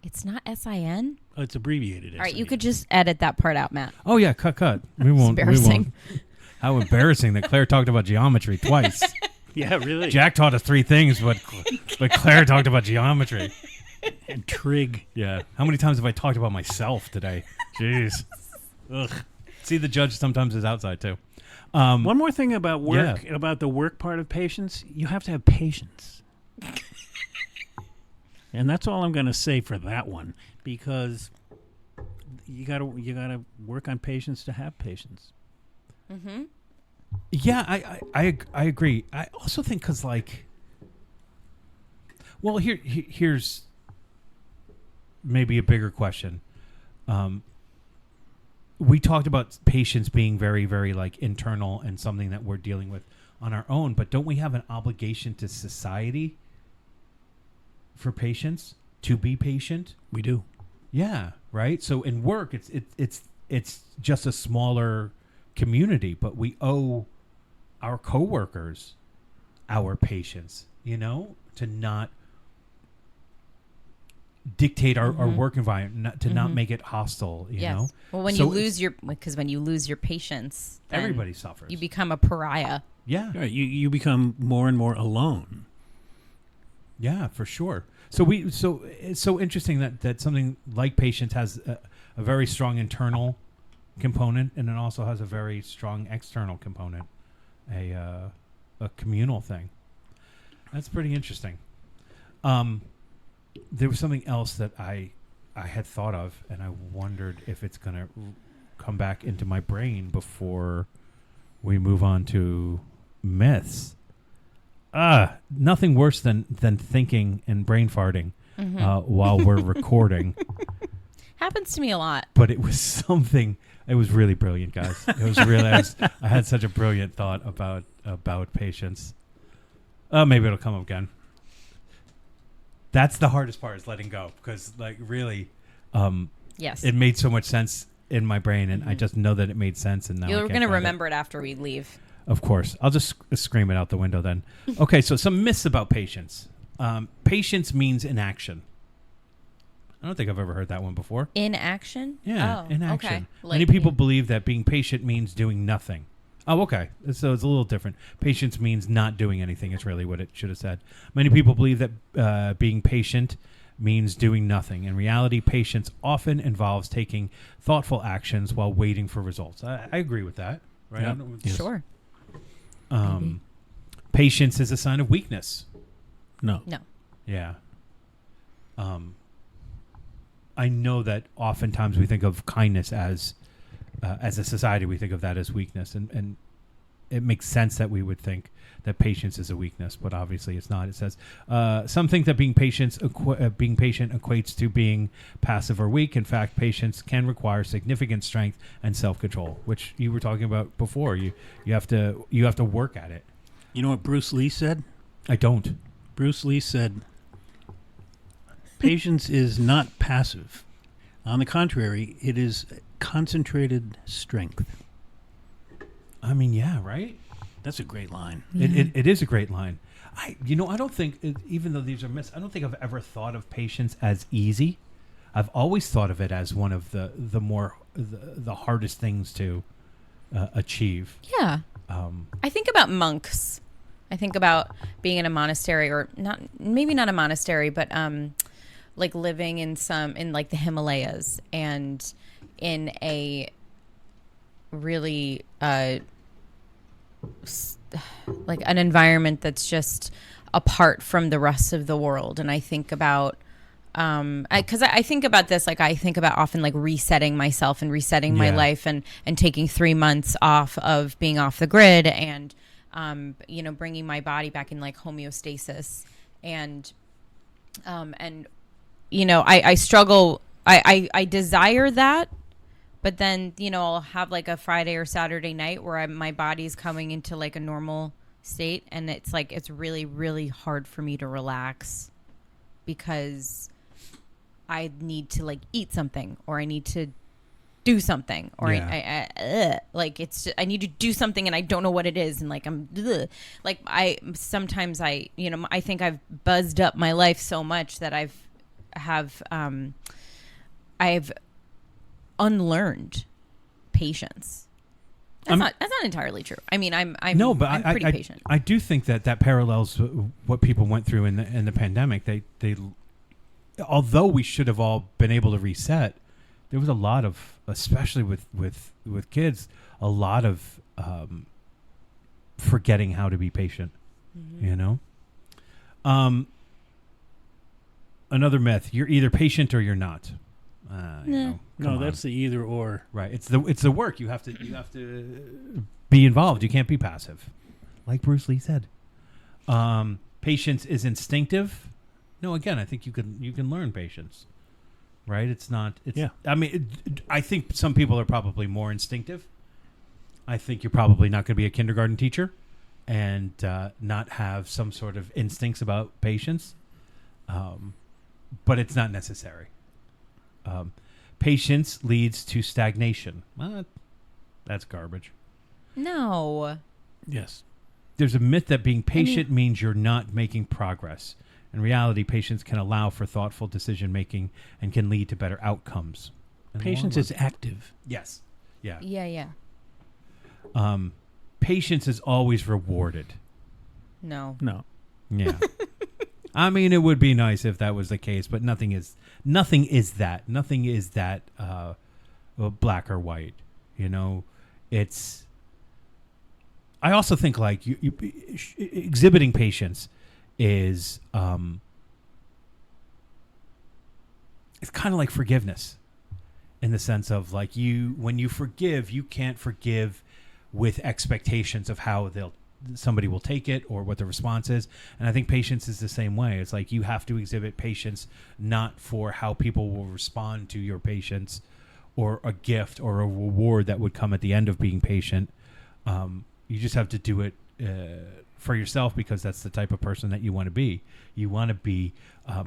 It's not S-I-N? Oh, it's abbreviated. All right, you could just edit that part out, Matt. Oh yeah, cut. We won't. Embarrassing. We won't. How embarrassing that Claire talked about geometry twice. Yeah, really. Jack taught us 3 things, but Claire talked about geometry. And trig. Yeah. How many times have I talked about myself today? Jeez. Ugh. See, the judge sometimes is outside too. One more thing about work, about the work part of patience, you have to have patience. And that's all I'm going to say for that one, because you got to work on patience to have patience. Mm-hmm. Yeah, I agree. I also think because, like, well, here's maybe a bigger question. We talked about patience being very, very, like, internal and something that we're dealing with on our own, but don't we have an obligation to society for patience, to be patient? We do. Yeah, right? So in work, it's just a smaller community, but we owe our coworkers our patience, to not dictate our work environment, to not make it hostile, you know? Well, when you lose your patience, then everybody suffers. You become a pariah. Yeah. Right, you become more and more alone. Yeah, for sure. So it's so interesting that something like patience has a very strong internal component, and it also has a very strong external component, a communal thing. That's pretty interesting. There was something else that I had thought of, and I wondered if it's going to come back into my brain before we move on to myths. Nothing worse than thinking and brain farting while we're recording. Happens to me a lot. But it was something. It was really brilliant, guys. It was really. I had such a brilliant thought about patience. Maybe it'll come up again. That's the hardest part, is letting go, because, like, really, yes, it made so much sense in my brain, and I just know that it made sense. And now you're going to remember it after we leave. Of course. I'll just scream it out the window then. Okay, so some myths about patience. Patience means inaction. I don't think I've ever heard that one before. Inaction? Yeah, inaction. Okay. Many people believe that being patient means doing nothing. Oh, okay. So it's a little different. Patience means not doing anything is really what it should have said. Many people believe that being patient means doing nothing. In reality, patience often involves taking thoughtful actions while waiting for results. I agree with that. Right? Yeah. Yes. Sure. Patience is a sign of weakness. No. Yeah. I know that oftentimes we think of kindness as a society, we think of that as weakness, and it makes sense that we would think that patience is a weakness, but obviously it's not. It says some think that being patient equates to being passive or weak. In fact, patience can require significant strength and self-control, which you were talking about before. You have to work at it. You know what Bruce Lee said? I don't. Bruce Lee said, patience is not passive. On the contrary, it is concentrated strength. I mean, yeah, right? That's a great line. It is a great line. I don't think, even though these are myths, I don't think I've ever thought of patience as easy. I've always thought of it as one of the hardest things to achieve. Yeah. I think about monks. I think about being in a monastery, or maybe not a monastery, but like living in like the Himalayas, and in a really like an environment that's just apart from the rest of the world. And I think about because I think about this, like I think about often like resetting myself and resetting my life, and taking 3 months off of being off the grid, and bringing my body back in like homeostasis, and I struggle. I desire that, but then I'll have like a Friday or Saturday night where my body's coming into like a normal state, and it's like it's really, really hard for me to relax because I need to like eat something, or I need to do something, or I need to do something and I don't know what it is, and like I think I've buzzed up my life so much that I've unlearned patience. That's not entirely true. I mean, I'm pretty patient. I do think that parallels what people went through in the pandemic. They although we should have all been able to reset, there was a lot of, especially with kids, a lot of forgetting how to be patient. Mm-hmm. Another myth: you're either patient or you're not. No, that's the either or. Right. It's the work. You have to be involved. You can't be passive, like Bruce Lee said. Patience is instinctive. No, again, I think you can learn patience. Right? It's not. Yeah. I mean, I think some people are probably more instinctive. I think you're probably not going to be a kindergarten teacher and not have some sort of instincts about patience. But it's not necessary. Patience leads to stagnation. That's garbage. No. Yes. There's a myth that being patient means you're not making progress. In reality, patience can allow for thoughtful decision making and can lead to better outcomes. Patience is active. Yes. Yeah. Yeah. Patience is always rewarded. No. Yeah. I mean, it would be nice if that was the case, but nothing is that. Nothing is that black or white. It's. I also think like you exhibiting patience is it's kind of like forgiveness, in the sense of like when you forgive, you can't forgive with expectations of how somebody will take it or what the response is. And I think patience is the same way. It's like you have to exhibit patience not for how people will respond to your patience or a gift or a reward that would come at the end of being patient. You just have to do it for yourself, because that's the type of person that you want to be. You want to be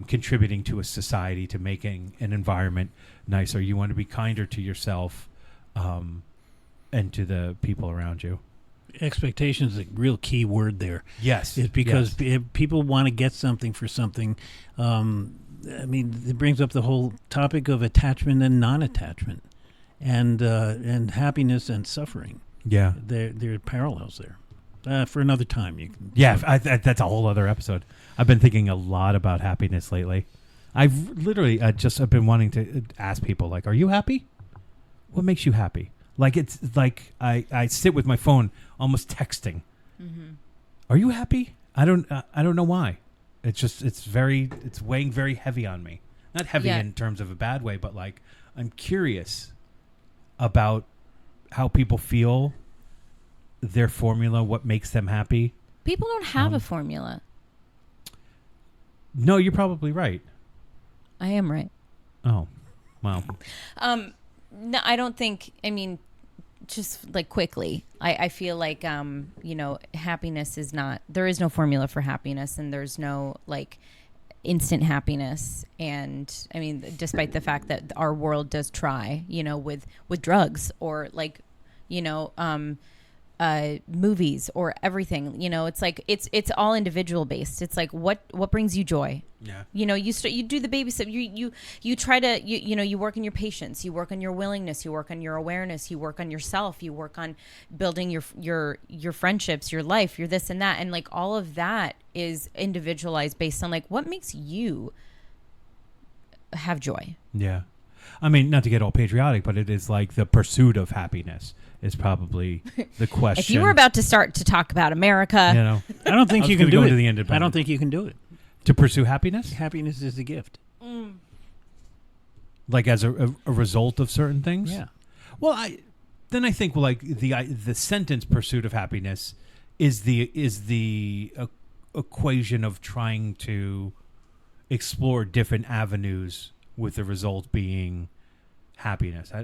contributing to a society, to making an environment nicer. You want to be kinder to yourself and to the people around you. Expectation is a real key word there. Yes. It's because people want to get something for something. I mean, it brings up the whole topic of attachment and non-attachment, and happiness and suffering. Yeah. There are parallels there. For another time. That's a whole other episode. I've been thinking a lot about happiness lately. I've literally I've been wanting to ask people, like, are you happy? What makes you happy? Like, it's like I sit with my phone almost texting. Mm-hmm. Are you happy? I don't know why. It's weighing very heavy on me. Not heavy in terms of a bad way, but like I'm curious about how people feel their formula, what makes them happy. People don't have a formula. No, you're probably right. I am right. Oh, wow. No, I don't think. I mean, just like quickly, I feel like happiness is not. There is no formula for happiness, and there's no like instant happiness. And I mean, despite the fact that our world does try, with drugs or like, movies or everything, it's like it's all individual based. It's like what brings you joy. Yeah. You do the baby step. You try to you work on your patience, you work on your willingness, you work on your awareness, you work on yourself, you work on building your friendships, your life, your this and that, and like all of that is individualized based on like what makes you have joy. Yeah. I mean, not to get all patriotic, but it is like the pursuit of happiness is probably the question. If you were about to start to talk about America, I don't think I you was can gonna do go it. into the independent. I don't think you can do it. To pursue happiness? Happiness is a gift. Like as a result of certain things? Yeah. Well, I think like the sentence "pursuit of happiness" is the equation of trying to explore different avenues with the result being happiness. I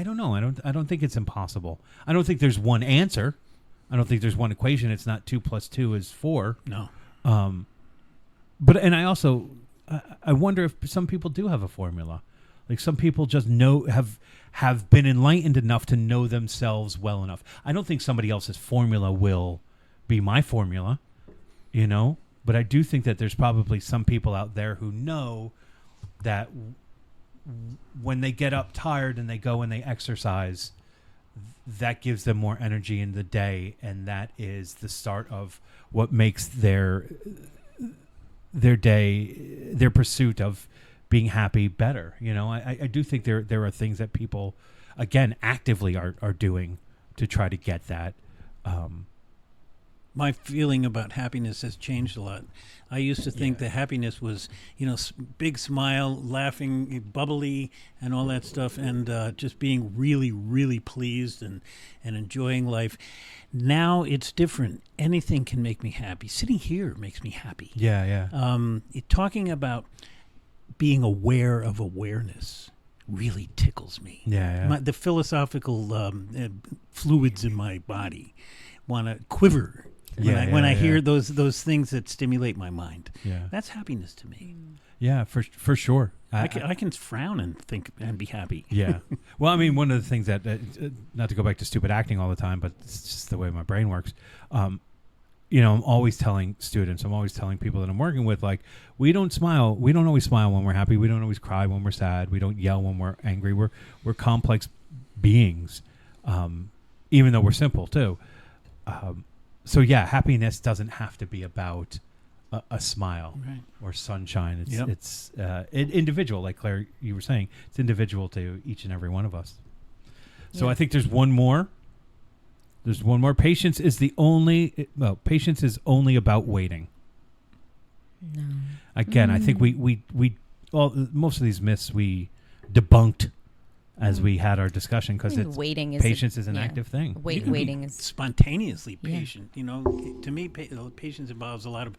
don't know. I don't think it's impossible. I don't think there's one answer. I don't think there's one equation. It's not 2 + 2 is 4. No. But I also I wonder if some people do have a formula. Like some people just have been enlightened enough to know themselves well enough. I don't think somebody else's formula will be my formula, but I do think that there's probably some people out there who know that when they get up tired and they go and they exercise, that gives them more energy in the day, and that is the start of what makes their day, their pursuit of being happy better. I do think there are things that people, again, actively are doing to try to get that. My feeling about happiness has changed a lot. I used to think that happiness was, big smile, laughing, bubbly, and all that stuff, and just being really, really pleased and enjoying life. Now it's different. Anything can make me happy. Sitting here makes me happy. Yeah. Talking about being aware of awareness really tickles me. Yeah. The philosophical fluids in my body want to quiver when I hear those things that stimulate my mind. Yeah. That's happiness to me. Yeah, for sure. I can frown and think and be happy. Yeah. Well, I mean, one of the things that, not to go back to stupid acting all the time, but it's just the way my brain works. I'm always telling students, I'm always telling people that I'm working with, like, we don't smile. We don't always smile when we're happy. We don't always cry when we're sad. We don't yell when we're angry. We're complex beings, even though we're simple too. So yeah, happiness doesn't have to be about a smile or sunshine. It's individual, like Claire, you were saying. It's individual to each and every one of us. So I think there's one more. There's one more. Patience is patience is only about waiting. No. Again, I think we most of these myths we debunked as we had our discussion, because patience is an active thing. Waiting is spontaneously patient. To me, patience involves a lot of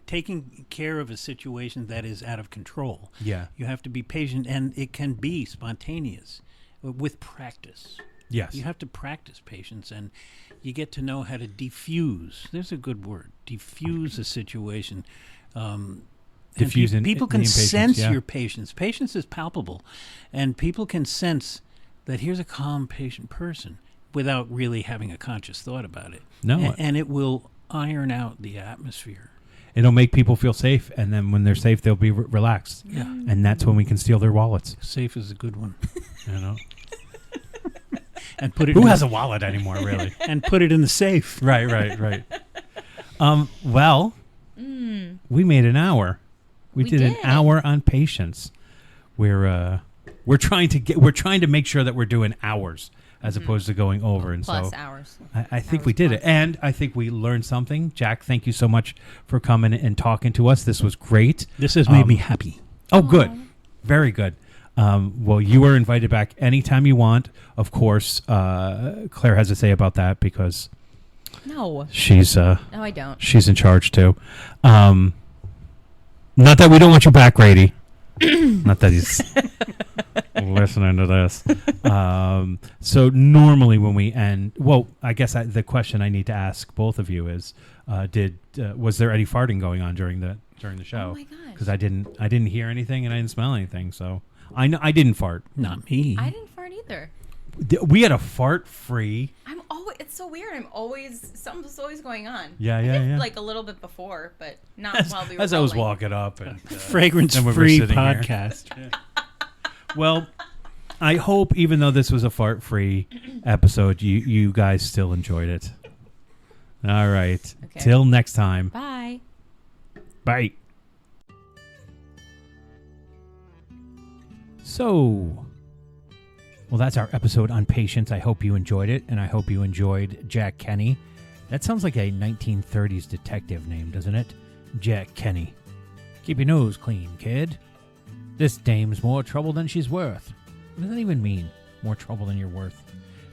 taking care of a situation that is out of control. Yeah, you have to be patient, and it can be spontaneous with practice. Yes, you have to practice patience, and you get to know how to diffuse. There's a good word: diffuse a situation. People can sense your patience. Patience is palpable, and people can sense that here's a calm, patient person without really having a conscious thought about it. No, and it will iron out the atmosphere. It'll make people feel safe, and then when they're safe, they'll be relaxed. Yeah, and that's when we can steal their wallets. Safe is a good one. And put it. Who has a wallet anymore, really? And put it in the safe. Right. Well, we made an hour. We did an hour on patience. We're trying to make sure that we're doing hours as opposed to going over, and plus so hours. I think we did it, and I think we learned something. Jack, thank you so much for coming and talking to us. This was great. This has made me happy. Oh, good, very good. Well, you are invited back anytime you want. Of course, Claire has to say about that because No. She's No, I don't. she's in charge too. Not that we don't want you back, Grady. Not that he's listening to this. So normally when we end, well, I guess the question I need to ask both of you is, was there any farting going on during the show? Oh my gosh. Because I didn't hear anything and I didn't smell anything. So I know I didn't fart. Not me. I didn't fart either. We had a fart free. It's so weird. Something's always going on. Yeah, I yeah, did, yeah. like a little bit before, but not while we were As I was rolling. walking up and Fragrance-free sitting here. podcast. Well, I hope even though this was a fart-free episode, you guys still enjoyed it. All right. Okay. Till next time. Bye. Bye. So, well, that's our episode on patience. I hope you enjoyed it, and I hope you enjoyed Jack Kenny. That sounds like a 1930s detective name, doesn't it? Jack Kenny. Keep your nose clean, kid. This dame's more trouble than she's worth. What does that even mean? More trouble than you're worth.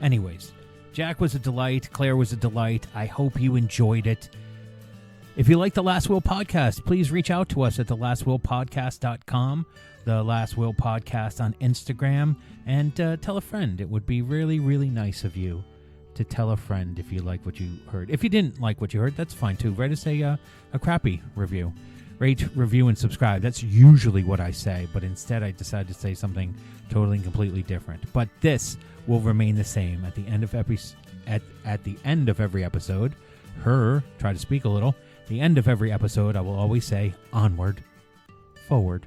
Anyways, Jack was a delight. Claire was a delight. I hope you enjoyed it. If you like The Last Will Podcast, please reach out to us at thelastwillpodcast.com, The Last Will Podcast on Instagram, and tell a friend. It would be really, really nice of you to tell a friend if you like what you heard. If you didn't like what you heard, that's fine too. Write us a crappy review. Rate, review, and subscribe. That's usually what I say, but instead I decided to say something totally and completely different. But this will remain the same at the end of every episode. Try to speak a little. The end of every episode, I will always say, onward, forward,